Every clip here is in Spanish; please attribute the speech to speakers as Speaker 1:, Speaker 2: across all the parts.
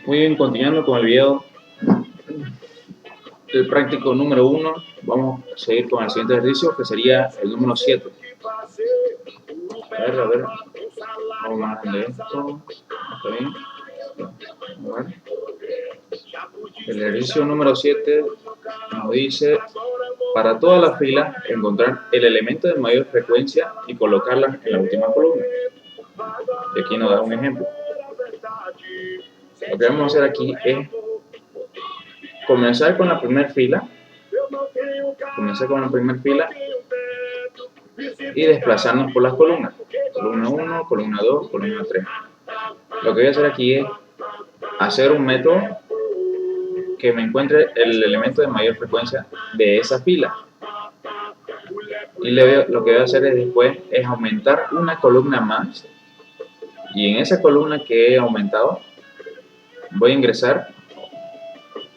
Speaker 1: Muy bien, continuando con el video del práctico número 1, vamos a seguir con el siguiente ejercicio que sería el número 7. A ver, vamos más de esto, está bien. A ver. El ejercicio número 7 nos dice, para todas las filas, encontrar el elemento de mayor frecuencia y colocarlas en la última columna. Y aquí nos da un ejemplo. Lo que vamos a hacer aquí es comenzar con la primera fila, y desplazarnos por las columnas. Columna 1, columna 2, columna 3. Lo que voy a hacer aquí es hacer un método que me encuentre el elemento de mayor frecuencia de esa fila. Y lo que voy a hacer después es aumentar una columna más, y en esa columna que he aumentado voy a ingresar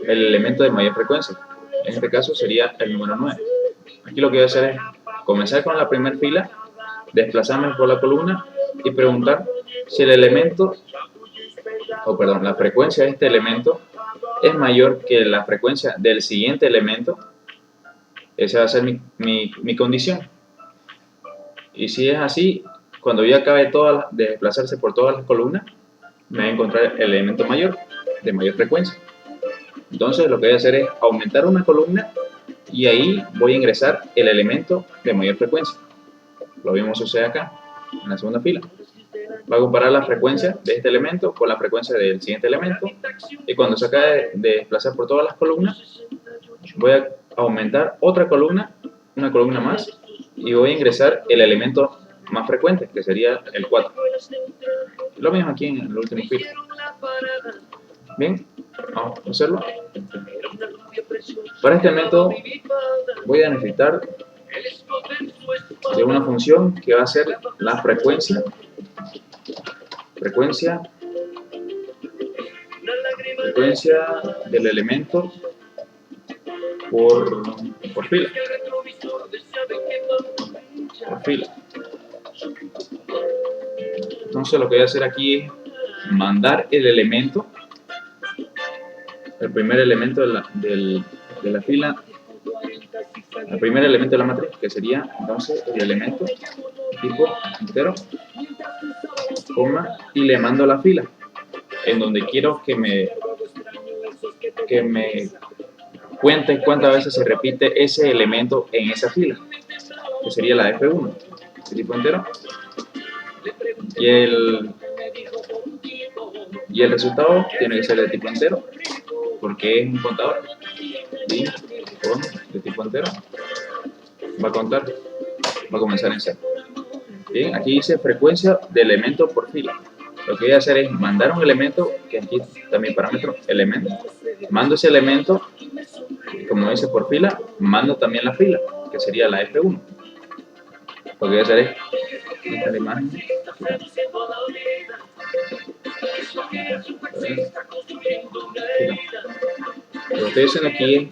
Speaker 1: el elemento de mayor frecuencia. En este caso sería el número 9. Aquí lo que voy a hacer es comenzar con la primera fila, desplazarme por la columna y preguntar si el elemento, la frecuencia de este elemento es mayor que la frecuencia del siguiente elemento. Esa va a ser mi condición. Y si es así, cuando ya acabe de desplazarse por todas las columnas, me voy a encontrar el elemento mayor, de mayor frecuencia. Entonces lo que voy a hacer es aumentar una columna y ahí voy a ingresar el elemento de mayor frecuencia. Lo mismo sucede acá, en la segunda fila. Va a comparar la frecuencia de este elemento con la frecuencia del siguiente elemento, y cuando se acabe de desplazar por todas las columnas, voy a aumentar otra columna, una columna más, y voy a ingresar el elemento más frecuente, que sería el 4. Lo mismo aquí en el último fila. Bien, vamos a hacerlo. Para este método voy a necesitar de una función que va a ser la frecuencia del elemento por fila. Entonces lo que voy a hacer aquí es mandar el elemento, el primer elemento de la fila, el primer elemento de la matriz, que sería entonces el elemento tipo entero, coma, y le mando la fila en donde quiero que me cuente cuántas veces se repite ese elemento en esa fila, que sería la F1, de tipo entero, y el resultado tiene que ser de tipo entero, porque es un contador, y con de tipo entero va a contar, va a comenzar en cero. Bien, aquí dice frecuencia de elemento por fila. Lo que voy a hacer es mandar un elemento, que aquí también parámetro elemento, mando ese elemento, como dice por fila, mando también la fila, que sería la F1. Lo que voy a hacer es quitar la imagen. Lo que estoy haciendo aquí es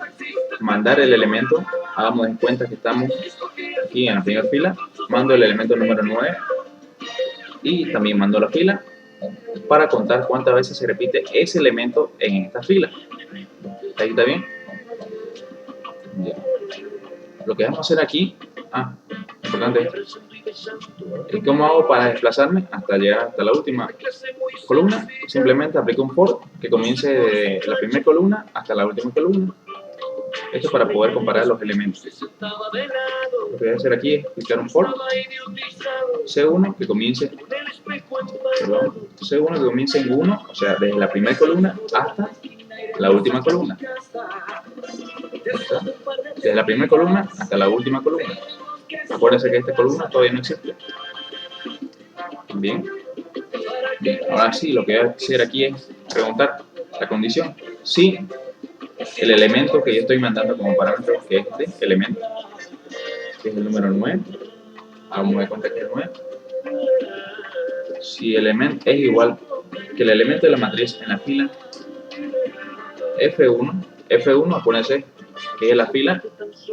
Speaker 1: mandar el elemento. Hagamos en cuenta que estamos aquí en la primera fila. Mando el elemento número 9 y también mando la fila para contar cuántas veces se repite ese elemento en esta fila. ¿Ahí está bien? Ya. Lo que vamos a hacer aquí, importante esto, es cómo hago para desplazarme hasta llegar hasta la última columna. Simplemente aplico un for que comience de la primera columna hasta la última columna. Esto es para poder comparar los elementos. Lo que voy a hacer aquí es aplicar un for C1 que comience, en 1, o sea, desde la primera columna hasta la última columna. Desde la primera columna hasta la última columna. Acuérdense que esta columna todavía no existe. Bien. Ahora sí, lo que voy a hacer aquí es preguntar la condición. Si el elemento que yo estoy mandando como parámetro, que es este elemento, que es el número 9, vamos a contar que es 9. Si el elemento es igual que el elemento de la matriz en la fila F1, acuérdense que es la fila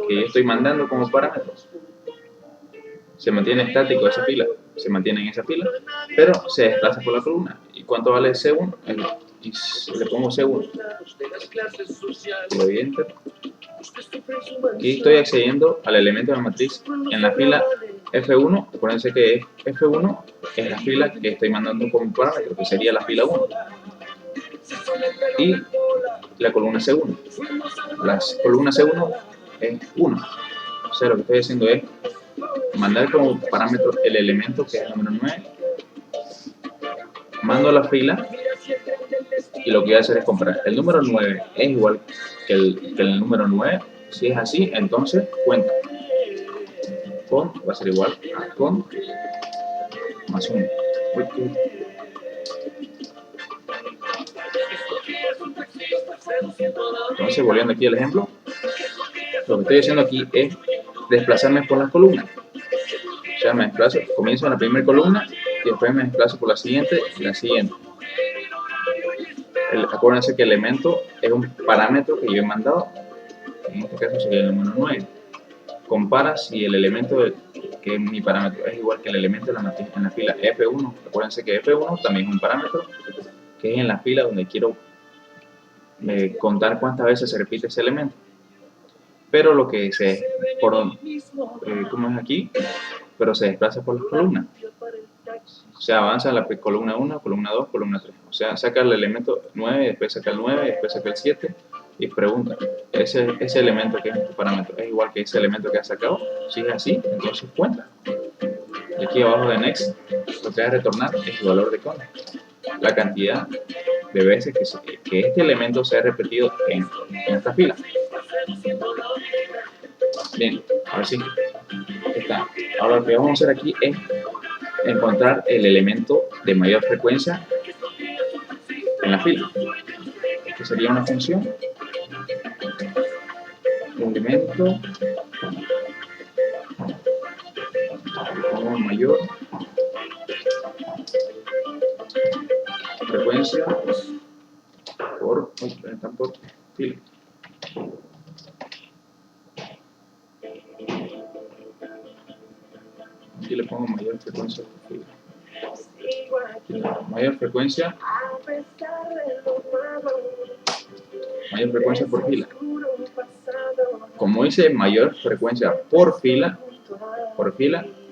Speaker 1: que yo estoy mandando como parámetro. Se mantiene estático se mantiene en esa fila, pero se desplaza por la columna. ¿Y cuánto vale C1? y le pongo C1. Le doy Enter. Aquí estoy accediendo al elemento de la matriz en la fila F1. Acuérdense que F1 es la fila que estoy mandando como parámetro, que sería la fila 1. Y la columna C1. La columna C1 es 1. O sea, lo que estoy haciendo es mandar como parámetro el elemento que es el número 9. Mando a la fila y lo que voy a hacer es comparar. El número 9 es igual que el número 9. Si es así, entonces cuenta. Con va a ser igual a con más 1. Entonces, volviendo aquí al ejemplo, lo que estoy haciendo aquí es desplazarme por las columnas. O sea, me desplazo, comienzo en la primera columna y después me desplazo por la siguiente y la siguiente. Acuérdense que el elemento es un parámetro que yo he mandado, en este caso sería el número 9. Compara si el elemento que es mi parámetro es igual que el elemento de la matriz en la fila F1. Acuérdense que F1 también es un parámetro que es en la fila donde quiero contar cuántas veces se repite ese elemento. Pero lo que como es aquí, pero se desplaza por las columnas. O sea, avanza la columna 1, columna 2, columna 3. O sea, saca el elemento 9, después saca el 9, después saca el 7 y pregunta, ¿ese elemento que es tu parámetro es igual que ese elemento que has sacado? Si es así, entonces cuenta. Y aquí abajo de next, lo que va a retornar es el valor de con, la cantidad de veces que este elemento se ha repetido en esta fila. Bien, ahora sí, está. Ahora lo que vamos a hacer aquí es encontrar el elemento de mayor frecuencia en la fila. Esto sería una función, elemento como mayor frecuencia por fila. Aquí le pongo mayor frecuencia por fila. Mayor frecuencia por fila. Como dice mayor frecuencia por fila,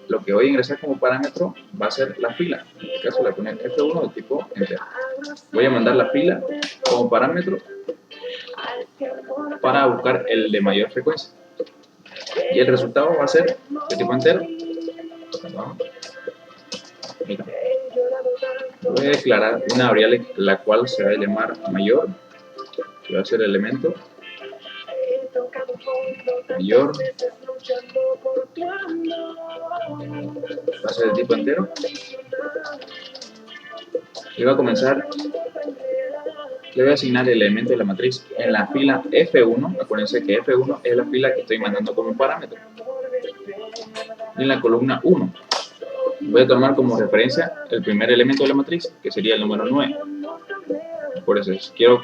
Speaker 1: lo que voy a ingresar como parámetro va a ser la fila. En este caso le voy a poner F1 de tipo entero. Voy a mandar la fila como parámetro para buscar el de mayor frecuencia. Y el resultado va a ser de tipo entero. Mira. Voy a declarar una variable la cual se va a llamar mayor, que va a ser el elemento mayor, va a ser de tipo entero, y va a comenzar, le voy a asignar el elemento de la matriz en la fila F1. Acuérdense que F1 es la fila que estoy mandando como parámetro, y en la columna 1 voy a tomar como referencia el primer elemento de la matriz, que sería el número 9. Por eso quiero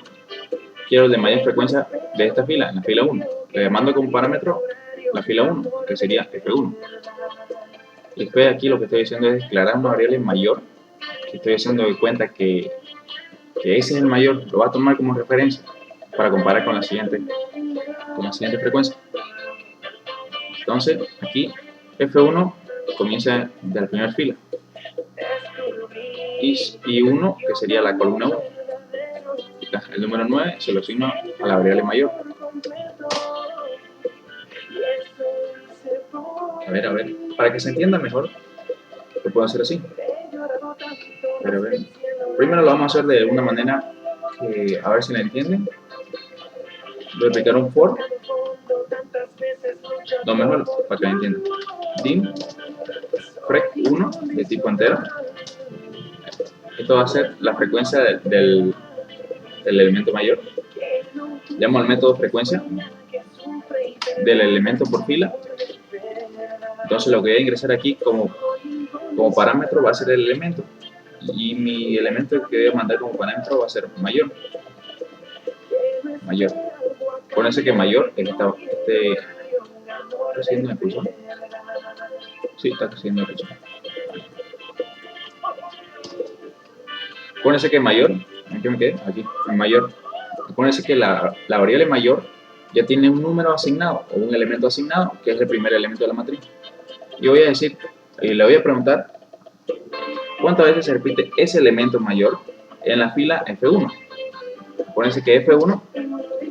Speaker 1: el de mayor frecuencia de esta fila, en la fila 1. Le mando como parámetro la fila 1, que sería F1. Y después aquí lo que estoy haciendo es declarar una variable mayor, que estoy haciendo de cuenta que ese es el mayor, lo va a tomar como referencia para comparar con la siguiente frecuencia. Entonces, aquí F1 comienza de la primera fila. Y 1, que sería la columna 1. El número 9 se lo asigno a la variable mayor. A ver, para que se entienda mejor, lo puedo hacer así. A ver. Primero lo vamos a hacer de una manera que, a ver si la entienden. Voy a aplicar un for. Lo mejor para que la entiendan. Dim frec 1 de tipo entero. Esto va a ser la frecuencia del elemento mayor. Llamo al método frecuencia del elemento por fila. Entonces lo que voy a ingresar aquí como parámetro va a ser el elemento, y mi elemento que voy a mandar como parámetro va a ser mayor. Acuérdense que mayor es ¿está haciendo impulso? Sí, está haciendo impulso. Acuérdense que mayor ¿En qué me quedé? Aquí, en mayor. Acuérdense que la variable mayor ya tiene un número asignado o un elemento asignado, que es el primer elemento de la matriz. Y voy a decir, y le voy a preguntar cuántas veces se repite ese elemento mayor en la fila F1. Acuérdense que F1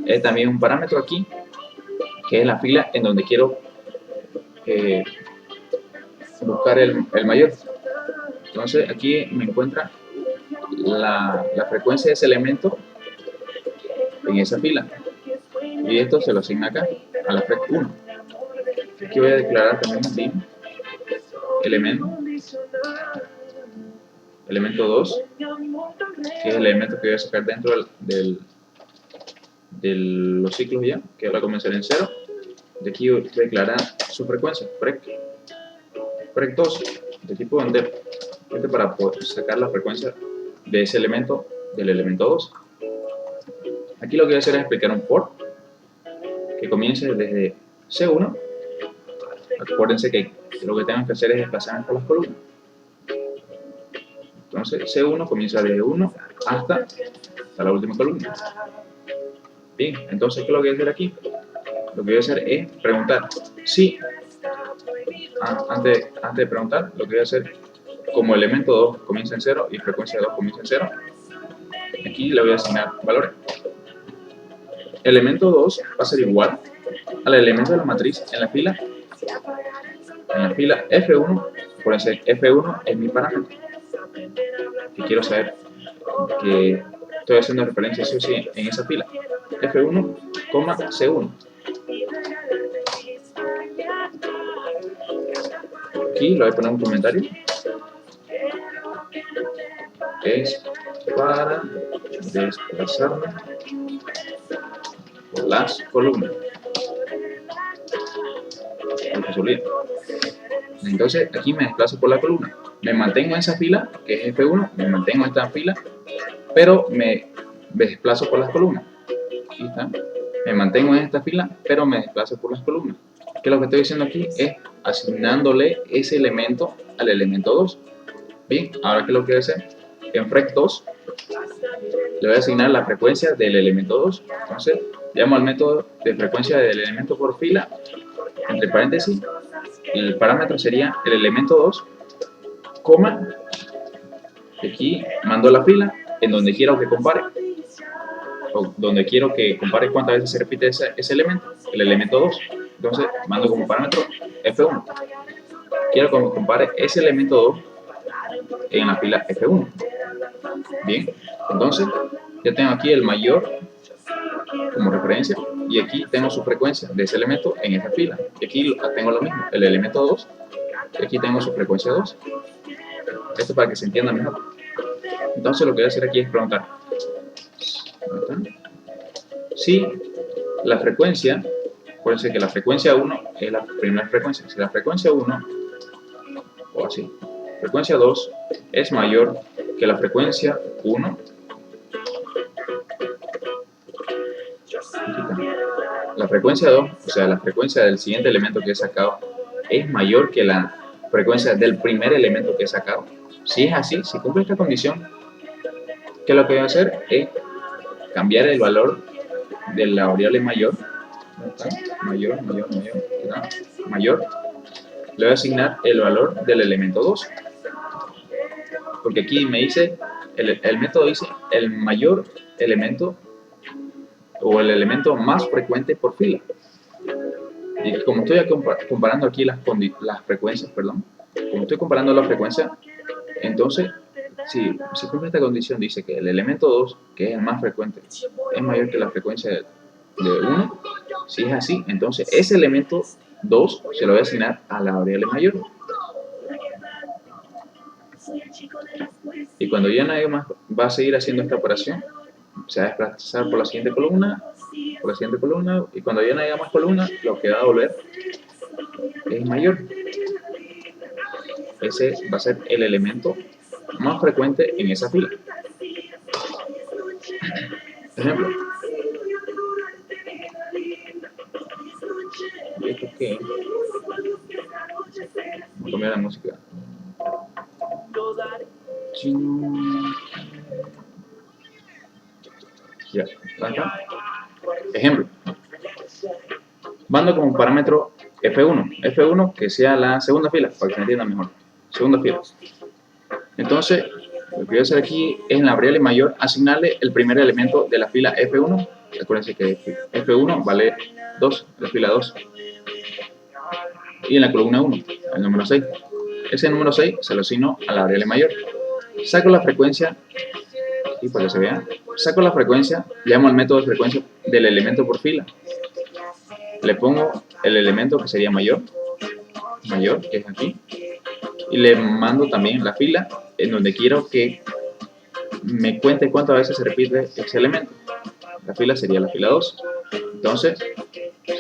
Speaker 1: es también un parámetro aquí, que es la fila en donde quiero buscar el mayor. Entonces aquí me encuentra la frecuencia de ese elemento en esa fila. Y esto se lo asigna acá, a la FREC 1. Aquí voy a declarar también dim elemento 2, que es el elemento que voy a sacar dentro de los ciclos ya, que ahora comenzará en 0. De aquí voy a declarar su frecuencia, FREC 2, de tipo enter, para poder sacar la frecuencia de ese elemento, del elemento 2. Aquí lo que voy a hacer es explicar un for que comience desde C1. Acuérdense que lo que tengo que hacer es desplazarme por las columnas. Entonces C1 comienza desde 1 hasta la última columna. Bien, entonces ¿qué es lo que voy a hacer aquí? Lo que voy a hacer es preguntar si, antes de preguntar, lo que voy a hacer, como elemento 2 comienza en 0 y frecuencia 2 comienza en 0, aquí le voy a asignar valores. Elemento 2 va a ser igual al elemento de la matriz en la fila F1, por eso F1 es mi parámetro, que quiero saber que estoy haciendo referencia sí o sí en esa fila, F1, C1. Aquí le voy a poner un comentario, es para desplazarme por las columnas. Entonces aquí me desplazo por la columna, me mantengo en esa fila que es F1, me mantengo en esta fila, pero me desplazo por las columnas. Aquí está, me mantengo en esta fila, pero me desplazo por las columnas. Que lo que estoy diciendo aquí es asignándole ese elemento al elemento 2. Bien, ahora que lo que voy a hacer, en FREC 2 le voy a asignar la frecuencia del elemento 2. Entonces llamo al método de frecuencia del elemento por fila, entre paréntesis, el parámetro sería el elemento 2, coma, aquí mando la fila en donde quiero que compare, o donde quiero que compare cuántas veces se repite ese elemento, el elemento 2. Entonces mando como parámetro F1. Quiero que compare ese elemento 2 en la fila F1. Bien, entonces ya tengo aquí el mayor como referencia y aquí tengo su frecuencia de ese elemento en esta fila. Y aquí tengo lo mismo, el elemento 2, y aquí tengo su frecuencia 2. Esto para que se entienda mejor. Entonces lo que voy a hacer aquí es preguntar si la frecuencia, acuérdense que la frecuencia 1 es la primera frecuencia, si la frecuencia 1, o así, frecuencia 2 es mayor que la frecuencia 1, la frecuencia 2, o sea, la frecuencia del siguiente elemento que he sacado, es mayor que la frecuencia del primer elemento que he sacado. Si es así, si cumple esta condición, ¿qué es lo que voy a hacer? Es cambiar el valor de la variable mayor, mayor, le voy a asignar el valor del elemento 2. Porque aquí me dice, el método dice el mayor elemento o el elemento más frecuente por fila. Y como estoy comparando aquí las frecuencias, perdón, como estoy comparando la frecuencia, entonces, si cumple esta condición, dice que el elemento 2, que es el más frecuente, es mayor que la frecuencia de 1. Si es así, entonces ese elemento 2 se lo voy a asignar a la variable mayor. Y cuando ya nadie más va a seguir haciendo esta operación, se va a desplazar por la siguiente columna, y cuando ya no haya más columnas, lo que va a volver es mayor. Ese va a ser el elemento más frecuente en esa fila. Ejemplo. ¿Y esto qué? Vamos a cambiar la música. Ya, acá. Ejemplo. Mando como parámetro F1 que sea la segunda fila, para que se entienda mejor. Segunda fila. Entonces, lo que voy a hacer aquí es en la variable mayor asignarle el primer elemento de la fila F1. Acuérdense que F1 vale 2, la fila 2. Y en la columna 1, el número 6. Ese número 6 se lo asigno a la variable mayor. Saco la frecuencia, y para que se vea, saco la frecuencia, llamo al método de frecuencia del elemento por fila. Le pongo el elemento que sería mayor, que es aquí, y le mando también la fila en donde quiero que me cuente cuántas veces se repite ese elemento. La fila sería la fila 2. Entonces,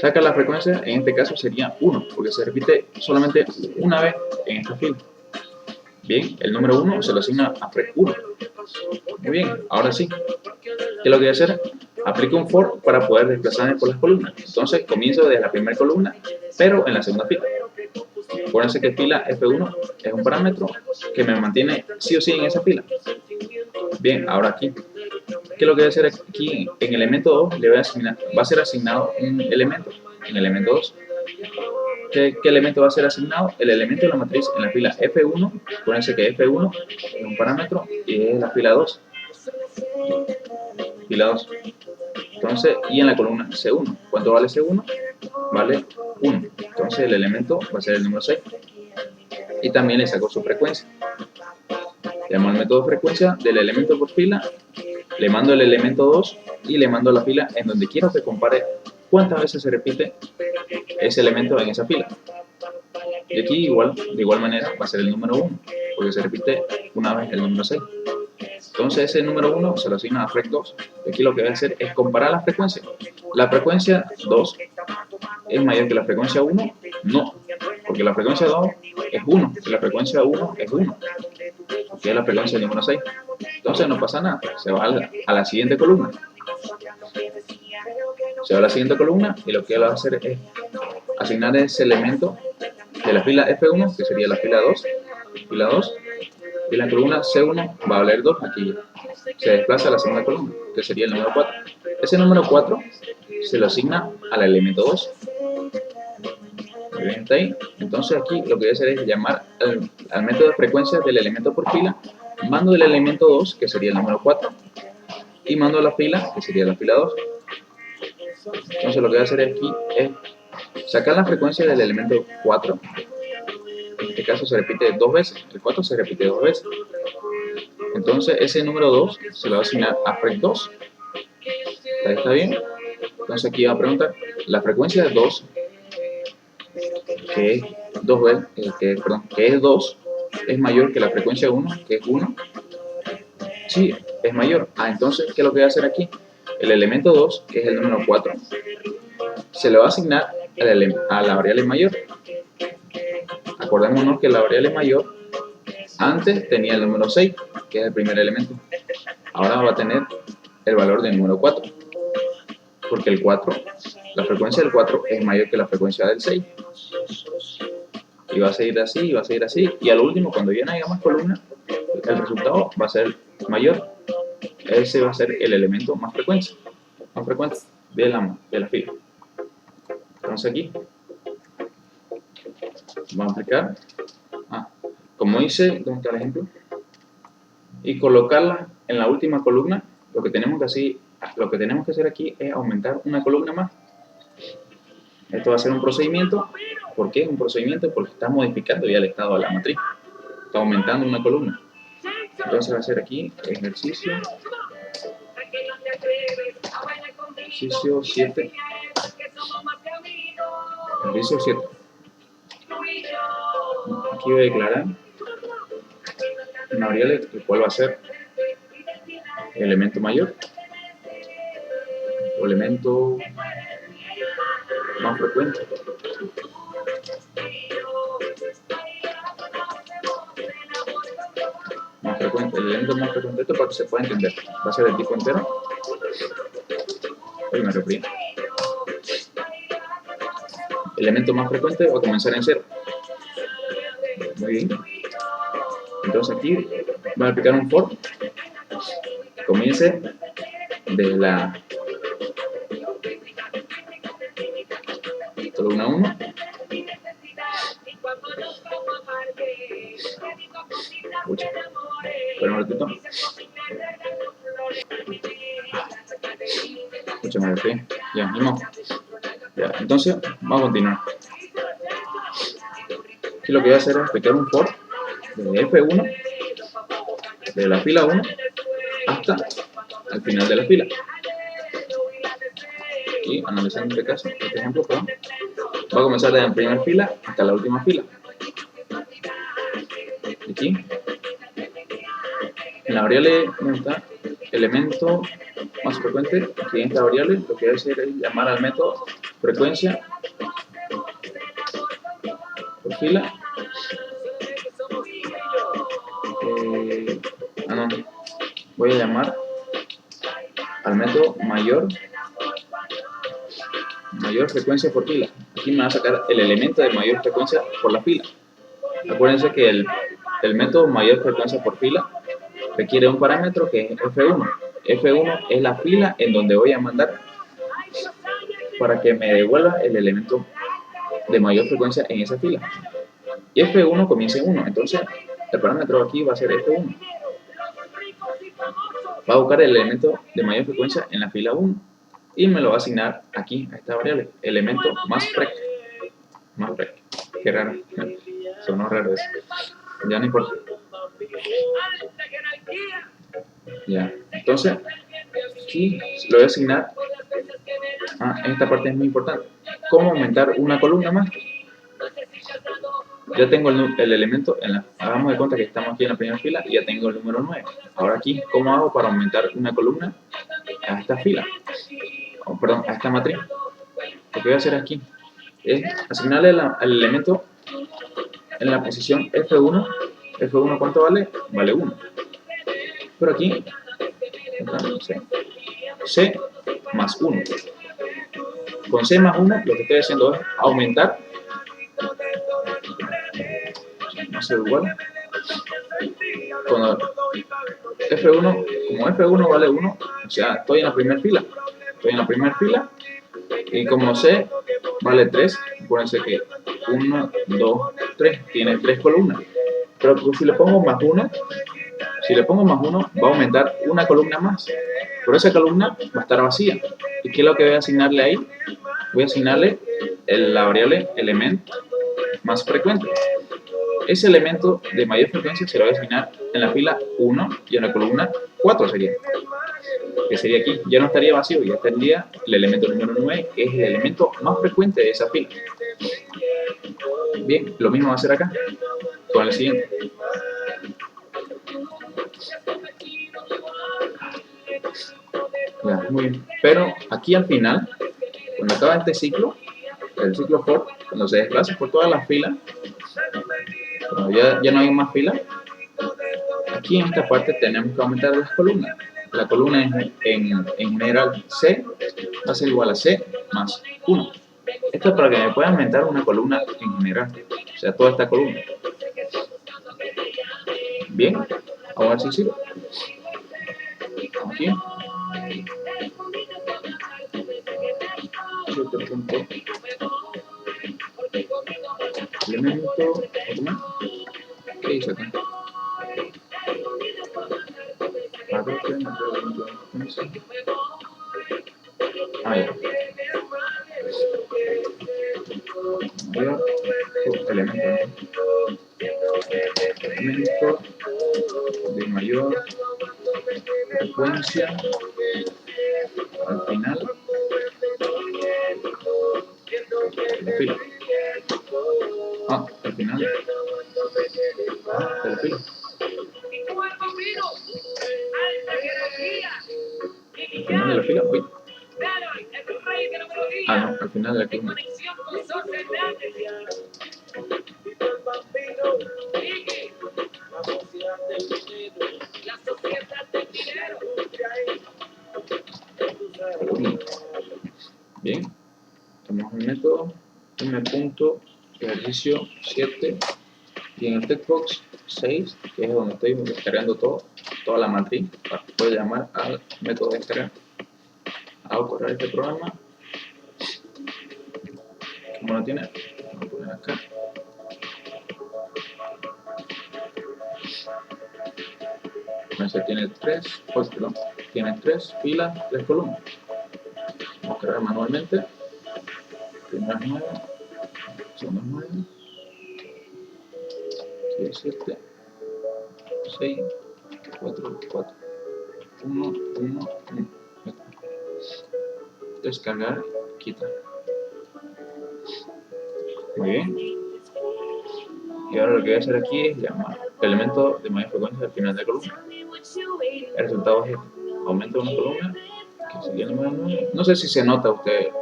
Speaker 1: saca la frecuencia, en este caso sería 1, porque se repite solamente una vez en esta fila. Bien, el número 1 se lo asigna a frec 1. Muy bien, ahora sí. ¿Qué es lo que voy a hacer? Aplico un for para poder desplazarme por las columnas. Entonces, comienzo desde la primera columna, pero en la segunda fila. Acuérdense que fila F1 es un parámetro que me mantiene sí o sí en esa fila. Bien, ahora aquí. ¿Qué es lo que voy a hacer aquí? En elemento 2 le voy a asignar, va a ser asignado un elemento. En elemento 2. ¿Qué elemento va a ser asignado? El elemento de la matriz en la fila F1. Acuérdense que F1 es un parámetro y es la fila 2. Fila 2. Entonces, y en la columna C1. ¿Cuánto vale C1? Vale 1. Entonces el elemento va a ser el número 6. Y también le saco su frecuencia. Llamo al método de frecuencia del elemento por fila, le mando el elemento 2 y le mando la fila en donde quiero que compare cuántas veces se repite ese elemento en esa fila. Y aquí de igual manera va a ser el número 1, porque se repite una vez el número 6. Entonces ese número 1 se lo asigna a frec 2. Y aquí lo que voy a hacer es comparar la frecuencia. La frecuencia 2 es mayor que la frecuencia 1, no, porque la frecuencia 2 es 1 y la frecuencia 1 es 1, que es la frecuencia del número 6. Entonces no pasa nada, se va a la siguiente columna. Se va a la siguiente columna y lo que va a hacer es asignar ese elemento de la fila F1, que sería la fila 2, y la columna C1 va a valer 2, aquí se desplaza a la segunda columna, que sería el número 4. Ese número 4 se lo asigna al elemento 2. Muy bien, está ahí. Entonces aquí lo que voy a hacer es llamar al método de frecuencia del elemento por fila, mando el elemento 2, que sería el número 4, y mando la fila, que sería la fila 2. Entonces lo que voy a hacer aquí es sacar la frecuencia del elemento 4. En este caso se repite 2 veces, el 4 se repite 2 veces. Entonces ese número 2 se lo va a asignar a frec 2. ¿Está bien? Entonces aquí va a preguntar, la frecuencia de 2, que es 2 veces, que es 2, es mayor que la frecuencia 1, que es 1. Sí, es mayor. Entonces, ¿qué es lo que voy a hacer aquí? El elemento 2, que es el número 4, se le va a asignar a la variable mayor. Acordémonos que la variable mayor antes tenía el número 6, que es el primer elemento. Ahora va a tener el valor del número 4, porque el 4, la frecuencia del 4 es mayor que la frecuencia del 6. Y va a seguir así, y va a seguir así, y al último, cuando ya no haya más columnas, el resultado va a ser mayor. Ese va a ser el elemento más frecuente de la fila. Entonces aquí vamos a aplicar, como hice, ¿dónde está el ejemplo? Y colocarla en la última columna. Lo que tenemos que hacer aquí es aumentar una columna más. Esto va a ser un procedimiento. ¿Por qué un procedimiento? Porque está modificando ya el estado de la matriz. Está aumentando una columna. Entonces va a ser aquí ejercicio 7. Ejercicio 7. Aquí voy a declarar una variable, el cual va a ser elemento mayor o elemento más frecuente. El elemento más frecuente, esto para que se pueda entender, va a ser el tipo entero. Me reprí. El elemento más frecuente va a comenzar en 0. Muy bien. Entonces aquí va a aplicar un for. Comience de la columna 1. Espera un ratito. Me despegué. Ya, ni modo. Ya, entonces, vamos a continuar. Aquí lo que voy a hacer es aplicar un for de F1, de la fila 1 hasta el final de la fila. Y analizando este caso, este ejemplo, perdón, va a comenzar desde la primera fila hasta la última fila. Aquí, en la variable está elemento más frecuente. Aquí en esta variable lo que voy a hacer es llamar al método frecuencia por fila. No, voy a llamar al método mayor frecuencia por fila. Aquí me va a sacar el elemento de mayor frecuencia por la fila. Acuérdense que el método mayor frecuencia por fila requiere un parámetro que es F1. F1 es la fila en donde voy a mandar para que me devuelva el elemento de mayor frecuencia en esa fila. Y F1 comienza en 1, entonces el parámetro aquí va a ser F1. Va a buscar el elemento de mayor frecuencia en la fila 1 y me lo va a asignar aquí a esta variable, elemento más frec. Qué raro, sonó raro eso. Ya no importa. Ya, entonces aquí lo voy a asignar. Esta parte es muy importante. ¿Cómo aumentar una columna más? Ya tengo el elemento, hagamos de cuenta que estamos aquí en la primera fila y ya tengo el número 9. Ahora aquí, ¿cómo hago para aumentar una columna a esta fila? Perdón, a esta matriz. Lo que voy a hacer aquí es asignarle al elemento en la posición F1. F1 ¿cuánto vale? Vale 1. Pero aquí, C más 1. Con C más 1 lo que estoy haciendo es aumentar. No sé, igual. Cuando F1, como F1 vale 1, o sea, estoy en la primera fila. Y como C vale 3, acuérdense que 1, 2, 3, tiene 3 columnas. Pero si le pongo más 1, va a aumentar una columna más. Pero esa columna va a estar vacía. ¿Y qué es lo que voy a asignarle ahí? Voy a asignarle la variable elemento más frecuente. Ese elemento de mayor frecuencia se lo voy a asignar en la fila 1 y en la columna 4 sería. Que sería aquí. Ya no estaría vacío, ya tendría el elemento número 9, que es el elemento más frecuente de esa fila. Bien, lo mismo va a hacer acá con el siguiente. Ya, muy bien. Pero aquí al final, cuando acaba este ciclo, el ciclo for, cuando se desplaza por todas las filas, cuando ya no hay más filas, aquí en esta parte tenemos que aumentar las columnas. La columna en general C va a ser igual a C más 1. Esto es para que me pueda aumentar una columna en general, o sea, toda esta columna. Bien, vamos a ver si sirve. Aquí. Elemento, ¿qué dice acá? Ya. Elemento de mayor frecuencia al final de la fila. Al final de la fila. Al final de la fila, uy. No, al final de la columna. Bien, tomamos el método m.ejercicio 7 y en el textbox 6, que es donde estoy descargando toda la matriz, para poder llamar al método de descarga. Hago correr este programa. Como lo tiene, lo voy a poner acá. Tiene tiene 3 filas, 3 columnas. Vamos a cargar manualmente. Primeras 9, segundas 9, 7, 6, 4, 4, 1, 1, 1. Descargar, quita. Muy bien. Y ahora lo que voy a hacer aquí es llamar el elemento de mayor frecuencia al final de la columna. El resultado es este. Aumento una columna, que sigue el número 9. No sé si se nota a ustedes.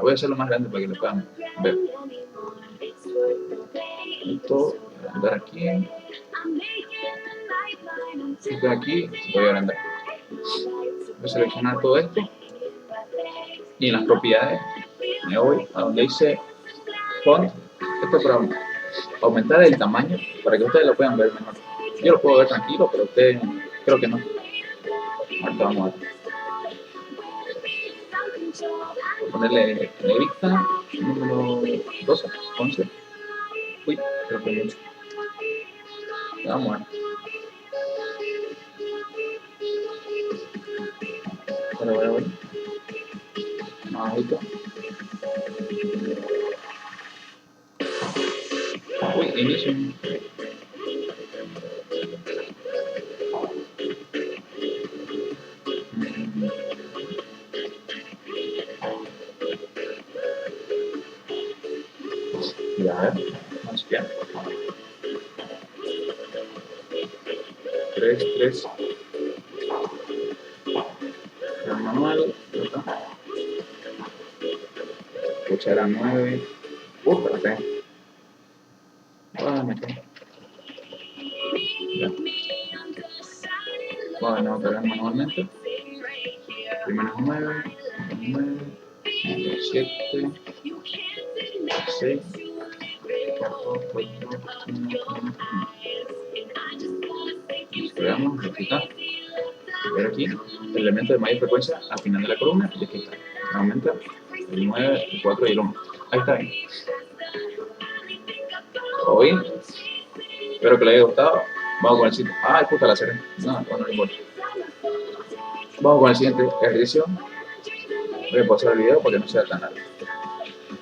Speaker 1: Voy a hacerlo más grande para que lo puedan ver. Esto, voy a agrandar aquí. Esto aquí, voy a agrandar. Voy a seleccionar todo esto. Y en las propiedades me voy a donde dice font. Esto es para aumentar el tamaño para que ustedes lo puedan ver mejor. Yo lo puedo ver tranquilo, pero ustedes creo que no. Ahorita vamos a ver. Voy a ponerle negrita, número 12, 11. Uy, creo que mucho. Vamos a ver. Bueno. Más bajito. Uy, inicio. Ya, a ver. Más bien. 3. El manual. Cuchara 9. Espérate. Me cae. Ya. Bueno, cargar manualmente. Primero 9, 7, 6, 4, 1. Esperamos, repita. Ver aquí el elemento de mayor frecuencia al final de la columna y aquí está. Aumenta el 9, el 4 y el 1. Ahí está bien. ¿Todo bien? Espero que les haya gustado. Vamos con el siguiente. Ay, puta, la cerré. No importa. Vamos con el siguiente ejercicio. Voy a pausar el video para que no sea tan largo.